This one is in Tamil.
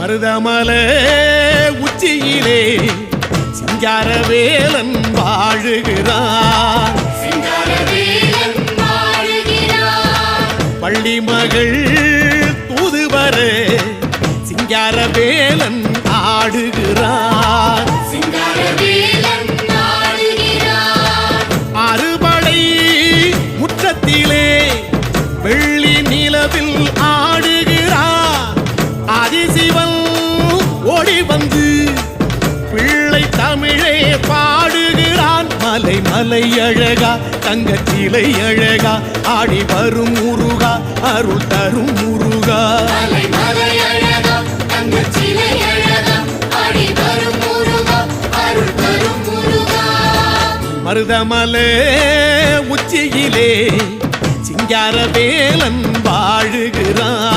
மருதமலை உச்சியிலே சிங்காரவேலன் வாழுகிறான். பள்ளி மகள் தூதுவர சிங்காரவேலன் ஆடுகிறான். அறுபடை முற்றத்திலே வெள்ளி நிலவில் ஆடுகிறான். ஆதிசிவன் ஓடி வந்து பிள்ளை தமிழே பாடுகிறான். மலை மலை அழகா தங்கச்சிலை அழகா ஆடி வரும் முருகா அருள் தரும் முருகா. மருதமலை உச்சியிலே சிங்காரவேலன் வாழுகிறான்.